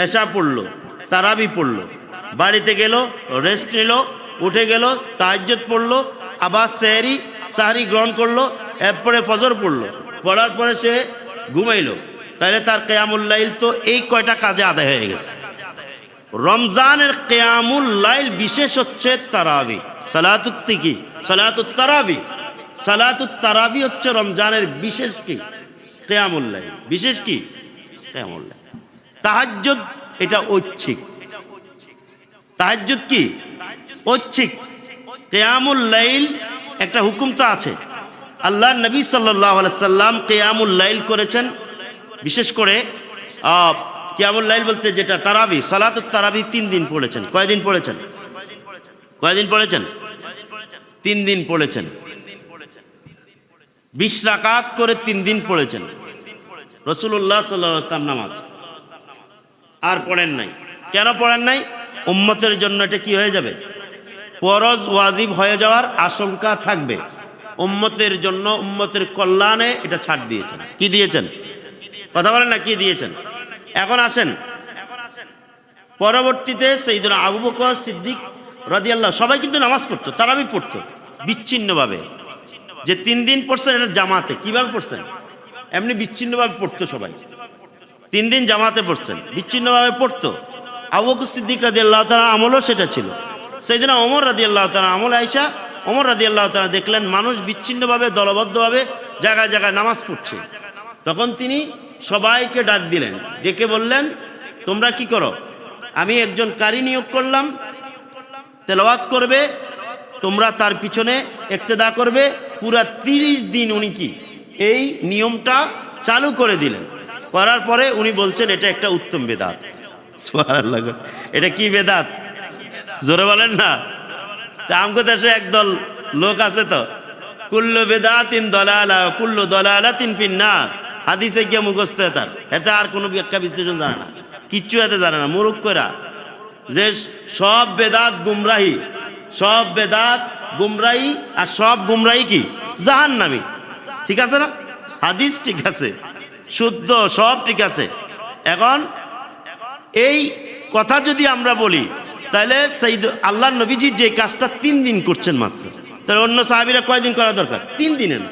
এশা পড়লো, তারাবি পড়লো, বাড়িতে গেল, রেস্ট নিল, উঠে গেল, তাহাজ্জুদ পড়লো, আবার সাহরি গ্রহণ করলো, এরপরে ফজর পড়লো, পড়ার পরে সে ঘুমাইলো। তাহলে তার কিয়ামুল লাইল তো এই কয়টা কাজে আদায় হয়ে গেছে। রমজানের কিয়ামুল লাইল বিশেষ হচ্ছে তারাবি, সালাতুত তারাবি। সালাতুত তারাবি হচ্ছে রমজানের বিশেষ কি কিয়ামুল লাইল, বিশেষ কি কিয়ামুল লাইল। তাহাজ্জুদ এটা ঐচ্ছিক, তাহাজ্জুদ কি ঐচ্ছিক। কিয়ামুল লাইল একটা হুকুম তো আছে। আল্লাহ নবী সাল্লাল্লাহু আলাইহি সাল্লাম কিয়ামুল লাইল করেছেন, বিশেষ করে কিয়ামুল লাইল বলতে যেটা তারাবি, সালাতুত তারাবি 3 দিন পড়েছেন। কয়দিন পড়েছেন? কয়দিন পড়েছেন? 3 দিন পড়েছেন। 20 রাকাত করে 3 দিন পড়েছেন রাসূলুল্লাহ সাল্লাল্লাহু আলাইহি ওয়াসাল্লাম নামাজ। আর পড়েন নাই। কেন পড়েন নাই? উম্মতের জন্য এটা কি হয়ে যাবে? ফরজ ওয়াজিব হয়ে যাওয়ার আশঙ্কা থাকবে। উম্মতের জন্য, উম্মতের কল্যাণে এটা ছাড় দিয়েছেন। কি দিয়েছেন? কথা বলেন না, কি দিয়েছেন? এখন আসেন, পরবর্তীতে সাইয়েদনা আবু বকর সিদ্দিক রাদিয়াল্লাহু, সবাই কিন্তু নামাজ পড়তো, তারাবি পড়তো বিচ্ছিন্নভাবে। যে 3 দিন পড়ছেন এটা জামাতে। কিভাবে পড়ছেন? এমনি বিচ্ছিন্নভাবে পড়তো সবাই। 3 দিন জামাতে পড়ছেন, বিচ্ছিন্নভাবে পড়তো। আবু বকর সিদ্দিক রাদিয়াল্লাহু তাআলা আমলও সেটা ছিল। সাইয়েদনা ওমর রাদিয়াল্লাহু তাআলা আমল আয়েশা, ওমর রাদিয়াল্লাহু তাআলা দেখলেন মানুষ বিচ্ছিন্নভাবে, দলবদ্ধভাবে জায়গায় জায়গায় নামাজ পড়ছে। তখন তিনি সবাইকে ডাক দিলেন, ডেকে বললেন, তোমরা কি করো? আমি একজন কারি নিয়োগ করলাম, তেলাওয়াত করবে, তোমরা তার পিছনে ইক্তেদা করবে। পুরা 30 দিন উনি কি এই নিয়মটা চালু করে দিলেন। করার পরে উনি বলছেন এটা একটা উত্তম বেদাত। সুবহানাল্লাহ। এটা কি বেদাত? জোরে বলেন না। তা আমগো দেশে একদল লোক আছে তো, কুল্লু বেদাতিন দলালা কুল্লু দলালাতিন ফিন্নার। হাদিসে গিয়ে মুখস্থ তার, এতে আর কোনো ব্যাখ্যা বিশ্লেষণ জানে না, কিচ্ছু এতে জানে না। মুরুক্করা যে সব বেদাত গুমরাহি, সব বেদাত গুমরাহি, আর সব গুমরাহি কি জাহান্নামী। ঠিক আছে না? হাদিস ঠিক আছে, শুদ্ধ, সব ঠিক আছে। এখন এই কথা যদি আমরা বলি, তাহলে সাইয়েদ আল্লাহ নবীজি যে কাজটা 3 দিন করছেন মাত্র, তাহলে অন্য সাহাবীরা কয়দিন করা দরকার? 3 দিনের।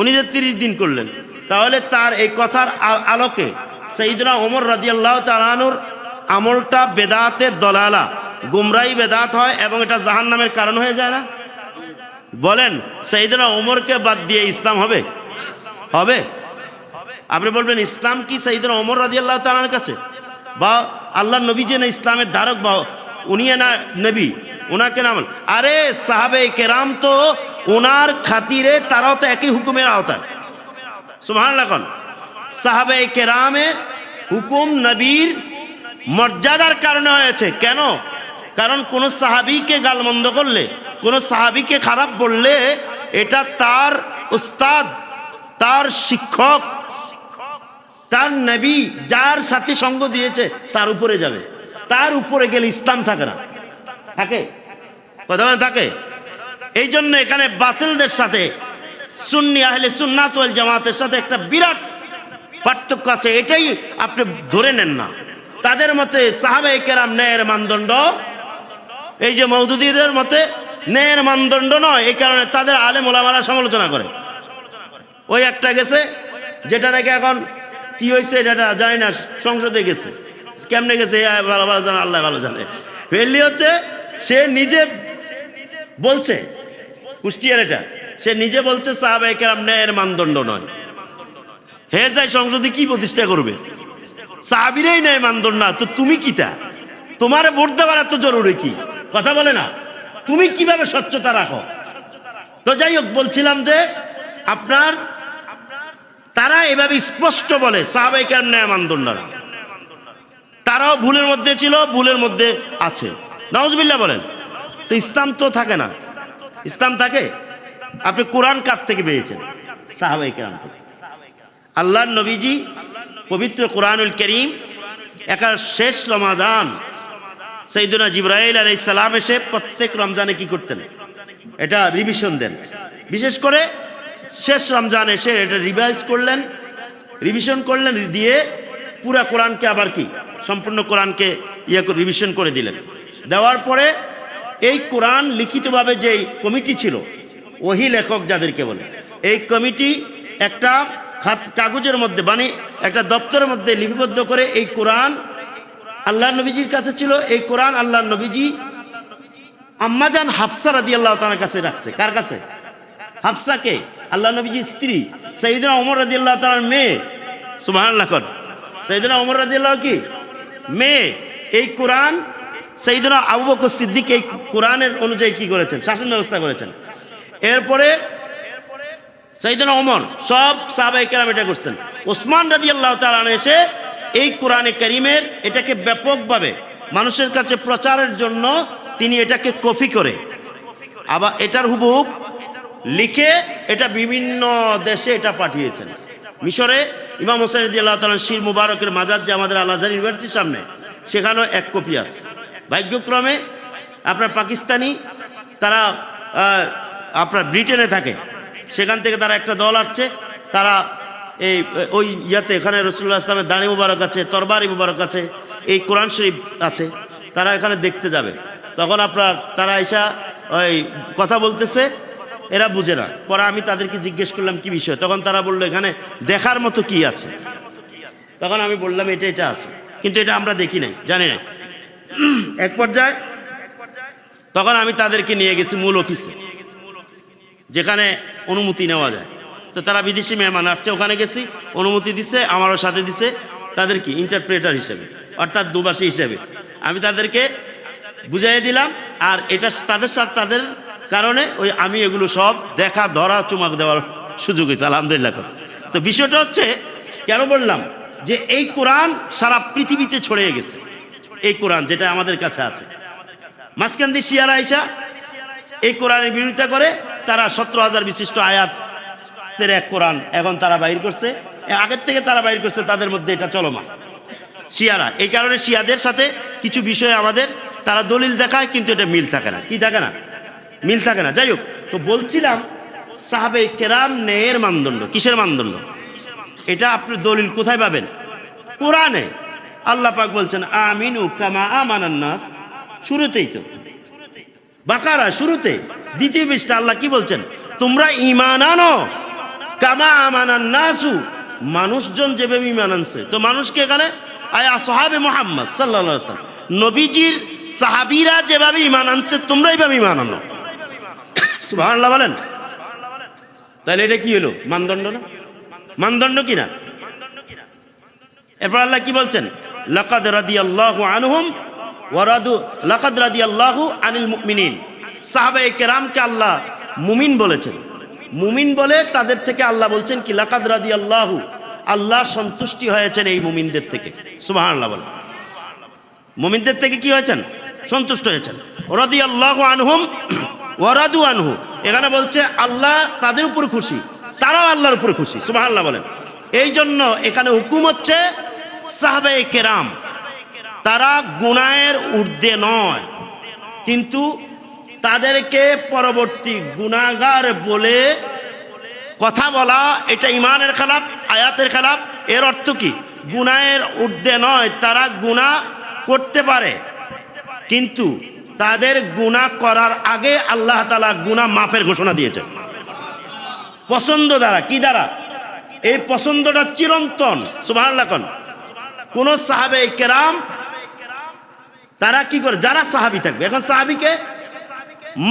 উনি যে 30 দিন করলেন, তাহলে তার এই কথার আলোকে সাইয়েদনা ওমর রাদিয়াল্লাহু তাআলা আনহুর আমলটা বেদাতের দলালা, গুমরাহি বেদাত হয় এবং এটা জাহান্নামের কারণ হয়ে যায় না? বলেন, সাইয়েদনা ওমরকে বাদ দিয়ে ইসলাম হবে? হবে? আপনি বলবেন ইসলাম কি সাইয়েদনা ওমর রাদিয়াল্লাহু তাআলার কাছে? বা আল্লাহ নবী যে না ইসলামের ধারক, বা উনি না নবী, ওনাকে নাম? আরে সাহাবে কেরাম তো ওনার খাতিরে, তারাও তো একই হুকুমের আওতায়। সুবহানাল্লাহ। সাহাবে কেরামের হুকুম নবীর মর্যাদার কারণে হয়েছে। কেন? কারণ কোন সাহাবীকে গালমন্দ করলে, কোন সাহাবীকে খারাপ বললে, এটা তার উস্তাদ, তার শিক্ষক, তার নবী যার সাথে সঙ্গ দিয়েছে তার উপরে যাবে। তার উপরে গেলে ইসলাম থাকে না। থাকে? কথা বলেন, থাকে? এই জন্য এখানে বাতিলদের সাথে সুন্নি আহলে সুন্নাত ওয়াল জামাতের সাথে একটা বিরাট পার্থক্য আছে। এটাই আপনি ধরে নেন না। তাদের মতে সাহাবায়ে কেরাম ন্যায়ের মানদণ্ড, এই যে মওদুদীদের মতে ন্যায়ের মানদণ্ড নয়। এই কারণে তাদের আলেম ওলামারা সমালোচনা করে। ওই একটা গেছে, যেটা নাকি এখন কি হয়েছে এটা জানি না, সংসদে গেছে, কেমনে গেছে ভালো ভালো জানে, আল্লাহ ভালো জানে। ফেললি হচ্ছে সে নিজে বলছে কুষ্টিয়ার, এটা সে নিজে বলছে সাহাবায়ে কেরাম ন্যায়ের মানদণ্ড নয়। হে যাই সংসদে কি প্রতিষ্ঠা করবে? সাহাবীরাই ন্যায় মানদণ্ড না, তো তুমি কিটা? তোমার ভোট দেওয়ার এত জরুরি কি? কথা বলে না, তুমি কিভাবে স্বচ্ছতা রাখো? তো যাই হোক, বলছিলাম যে আপনার তারা এভাবে স্পষ্ট বলে সাহাবায়ে কেরাম ন্যায় মানদণ্ড না। তারাও ভুলের মধ্যে ছিল, ভুলের মধ্যে আছে, নাউজুবিল্লাহ বলেন। তো ইসলাম তো থাকে না, ইসলাম থাকে। আপনি কোরআন কার থেকে পেয়েছেন? সাহাবায়ে কেরাম থেকে। আল্লাহর নবীজি পবিত্র কোরআনুল কারীম একার শেষ রমাদান সাইয়্যিদুনা জিবরাইল আলাইহিস সালাম এসে প্রত্যেক রমজানে কি করতেন? এটা রিভিশন দেন। বিশেষ করে শেষ রমজান এসে এটা রিভাইজ করলেন, রিভিশন করলেন, দিয়ে পুরা কোরআনকে আবার কি সম্পূর্ণ কোরআনকে রিভিশন করে দিলেন। দেওয়ার পরে এই কোরআন লিখিতভাবে যে কমিটি ছিল, ওহী লেখক যাদেরকে বলে, এই কমিটি একটা কাগজের মধ্যে মানে একটা দপ্তরের মধ্যে লিপিবদ্ধ করে এই কোরআন আল্লাহর নবীজির কাছে ছিল। এই কোরআন আল্লাহর নবীজি আম্মাজান হাফসা রাদিয়াল্লাহু তাআলার কাছে রাখছে। কার কাছে? হাফসাকে, আল্লাহর নবীজির স্ত্রী, সাইয়্যিদনা ওমর রাদিয়াল্লাহু তাআলার মেয়ে। সুবহানাল্লাহ। সাইয়্যিদনা ওমর রাদিয়াল্লাহু কি মেয়ে। এই কোরআন সাইয়্যিদনা আবু বকর সিদ্দিক এই কোরআনের অনুযায়ী কি করেছেন? শাসন ব্যবস্থা করেছেন। এরপরে সাইয়্যিদনা ওমর, সব সাহাবায়ে কেরাম এটা করছেন। ওসমান রাদিয়াল্লাহু তাআলা এসে এই কোরআনে কারীমের এটাকে ব্যাপকভাবে মানুষের কাছে প্রচারের জন্য তিনি এটাকে কপি করে আবার এটার হুবহুব লিখে এটা বিভিন্ন দেশে এটা পাঠিয়েছেন। মিশরে ইমাম হোসেন রাদিয়াল্লাহু তাআলা শির মুবারকের মাজার যে আমাদের আল আজহার ইউনিভার্সিটির সামনে, সেখানেও এক কপি আছে। ভাগ্যক্রমে আপনার পাকিস্তানি তারা আপনার ব্রিটেনে থাকে, সেখান থেকে তারা একটা দল আসছে। তারা এই ওই ইয়াতে এখানে রাসূলুল্লাহ ইসলামের দাড়ি মুবারক আছে, তরবারি মুবারক আছে, এই কোরআন শরীফ আছে, তারা এখানে দেখতে যাবে। তখন আপনার তারা এসা ওই কথা বলতেছে, এরা বুঝে না। পরে আমি তাদেরকে জিজ্ঞেস করলাম কি বিষয়, তখন তারা বললো এখানে দেখার মতো কি আছে। তখন আমি বললাম এটা এটা আছে, কিন্তু এটা আমরা দেখি নাই, জানি না। এক পর্যায়ে তখন আমি তাদেরকে নিয়ে গেছি মূল অফিসে, যেখানে অনুমতি নেওয়া যায়। তো তারা বিদেশি মেহমান আসছে, ওখানে গেছি, অনুমতি দিছে, আমারও সাথে দিছে তাদের কি ইন্টারপ্রেটার হিসেবে, অর্থাৎ দুভাষী হিসেবে। আমি তাদেরকে বুঝাই দিলাম, আর এটা তাদের সাথে তাদের কারণে ওই আমি এগুলো সব দেখা ধরা চুমাক দেওয়ার সুযোগ হয়েছে, আলহামদুলিল্লাহ। তো বিষয়টা হচ্ছে কেন বললাম যে এই কোরআন সারা পৃথিবীতে ছড়িয়ে গেছে। এই কোরআন যেটা আমাদের কাছে আছে, মাঝখান দিয়ে শিয়ারা আইসা এই কোরআনের বিরোধিতা করে। তারা 17,000 বিশিষ্ট আয়াতের এক কোরআন এখন তারা বাইর করছে, আগের থেকে তারা বাইর করছে, তাদের মধ্যে এটা চলমান শিয়ারা। এই কারণে শিয়াদের সাথে কিছু বিষয়ে আমাদের তারা দলিল দেখায়, কিন্তু এটা মিল থাকে না। কি থাকে না? মিল থাকে না। যাই হোক, তো বলছিলাম সাহাবায়ে কেরাম ন্যায়ের মানদণ্ড। কিসের মানদণ্ড? এটা আপনি দলিল কোথায় পাবেন? কোরআনে। আল্লাহ পাক বলছেন আমিনু কামা আমানান নাস, শুরুতেই তো বাকারা শুরুতে দ্বিতীয় পৃষ্ঠা আল্লাহ কি বলছেন? তোমরা ঈমান আনো কামা আমানান নাসু, মানুষজন যেভাবে ঈমান আনছে। তো মানুষকে এখানে আয়া সাহাবে মুহাম্মদ সাল্লাল্লাহু আলাইহি ওয়াসাল্লাম নবীজির সাহাবীরা যেভাবে ঈমান আনছে তোমরা এইভাবে ঈমান আনো। সুবহানাল্লাহ বলেন। তাহলে এটা কি হলো? মানদণ্ড না? মানদণ্ড কি না? এরপর আল্লাহ কি বলছেন? লাকাদ রাদিয়াল্লাহু আনহুম ওয়া রাদু, লাকাদ রাদিয়াল্লাহু আনিল মুমিনিন। সাহাবায়ে কেরামকে আল্লাহ মুমিন বলেছেন। মুমিন বলে তাদের থেকে আল্লাহ বলছেন কি লাকাদ রাদিয়াল্লাহু, আল্লাহ সন্তুষ্টি হয়েছেন এই মুমিনদের থেকে। সুবহানাল্লাহ বলেন। মুমিনদের থেকে কি হয়েছেন? সন্তুষ্ট হয়েছেন। রাদিয়াল্লাহু আনহুম ওয়া রাদু আনহু, এখানে বলছে আল্লাহ তাদের উপর খুশি, তারাও আল্লাহর উপর খুশি। সুবহানাল্লাহ বলেন। এই জন্য এখানে হুকুম হচ্ছে সাহাবায়ে কেরাম তারা গুনাহের ঊর্ধ্বে নয়, কিন্তু তাদেরকে পরবর্তী গুনাহগার বলে কথা বলা এটা ইমানের খেলাফ, আয়াতের খেলাফ। এর অর্থ কি? গুনাহের ঊর্ধ্বে নয়, তারা গুনাহ করতে পারে, কিন্তু তাদের গুনাহ করার আগে আল্লাহ তাআলা গুনাহ মাফের ঘোষণা দিয়েছেন পছন্দ দ্বারা। কি দ্বারা? এই পছন্দটা চিরন্তন। সুবহানাল্লাহ। কোন সাহাবায়ে কেরাম তারা কি করে? যারা সাহাবী থাকবে, এখন সাহাবীকে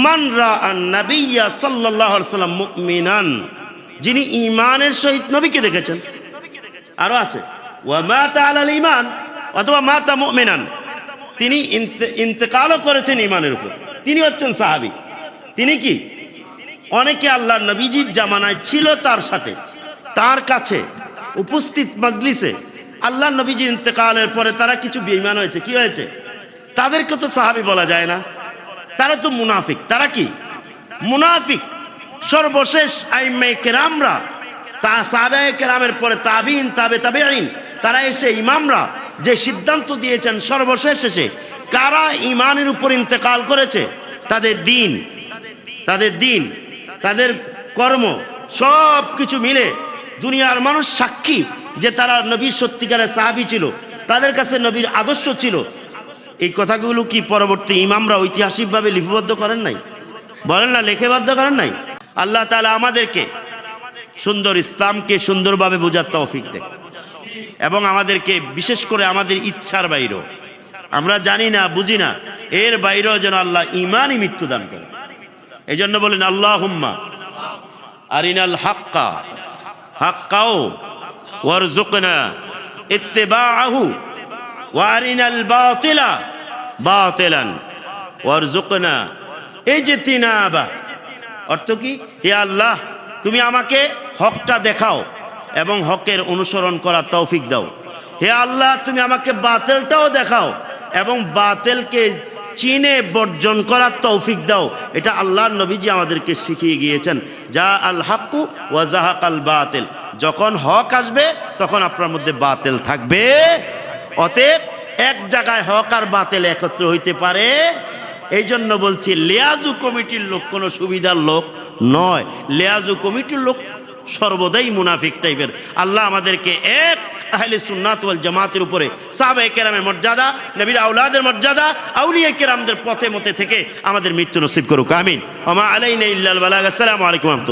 মান রাআন নাবিয়্যা সাল্লাল্লাহু আলাইহি ওয়াসাল্লাম মুমিনান, যিনি ঈমানের সহিত নবীকে দেখেছেন। আরো আছে ওয়া মাতা আলাল ঈমান অথবা মাতা মুমিনান, তিনি ইন্তেকালও করেছেন ঈমানের উপর, তিনি হচ্ছেন সাহাবী। তিনি কি অনেকে আল্লাহ নবীজির জামানায় ছিল, তার সাথে তার কাছে উপস্থিত মজলিসে আল্লাহ নবীজির ইন্তেকালের পরে তারা কিছু বেঈমান হয়েছে। কি হয়েছে? তাদেরকে তো সাহাবী বলা যায় না, তারা তো মুনাফিক। তারা কি মুনাফিক? সর্বশেষ আইম্মায়ে কেরামরা, তা সাহাবায়ে কেরামের পরে তাবিঈন, তাবেঈন, তারা এসে ইমামরা যে সিদ্ধান্ত দিয়েছেন, সর্বশেষ এসে কারা ঈমানের উপর ইন্তেকাল করেছে, তাদের দিন, তাদের কর্ম সব কিছু মিলে দুনিয়ার মানুষ সাক্ষী যে তারা নবীর সত্যিকারের সাহাবী ছিল, তাদের কাছে নবীর আদর্শ ছিল। এই কথাগুলো কি পরবর্তী ইমামরা ঐতিহাসিকভাবে লিপিবদ্ধ করেন নাই? বলেন না, লিপিবদ্ধ করেন নাই? আল্লাহ তাআলা আমাদেরকে সুন্দর ইসলামকে সুন্দরভাবে বোঝার তৌফিক দেন, এবং আমাদেরকে বিশেষ করে আমাদের ইচ্ছার বাইরেও, আমরা জানি না বুঝি না, এর বাইরেও যেন আল্লাহ ঈমানই মৃত্যু দান করেন। এই জন্য বলেন আল্লাহুম্মা আরিনাল হাক্কা হাক্কাও ওয়ারযুকনা ইত্তিবাআহু ওয়া আরিনাল বাতিলা বাতিলান ওয়ারযুকনা ইজতিনাবা। অর্থ কি? হে আল্লাহ, তুমি আমাকে হকটা দেখাও এবং হকের অনুসরণ করার তৌফিক দাও। হে আল্লাহ, তুমি আমাকে বাতিলটাও দেখাও এবং বাতিলকে চিনে বর্জন করার তৌফিক দাও। এটা আল্লাহর নবীজি আমাদেরকে শিখিয়ে গিয়েছেন, যা আল হাক্কু ওয়া যাহাকাল বাতিল। যখন হক আসবে তখন আপনার মধ্যে বাতিল থাকবে। অতএব এক জায়গায় হক আর বাতিল একত্র হইতে পারে। এই জন্য বলছি, লিয়াজু কমিটির লোক কোনো সুবিধার লোক নয়। লিয়াজু কমিটির লোক সর্বদাই মুনাফিক টাইপের। আল্লাহ আমাদেরকে এক আহলে সুন্নাত ওয়াল জামাতের উপরে সাহাবায়ে কেরামের মর্যাদা, নবীর আওলাদের মর্যাদা, আউলিয়া কেরামদের পথে মতে থেকে আমাদের মৃত্যু নসিব করুক, আমিন। ওয়া মা আলাইনা ইল্লাল বালাগ। আসসালামু আলাইকুম ওয়া রাহমাতুল্লাহ।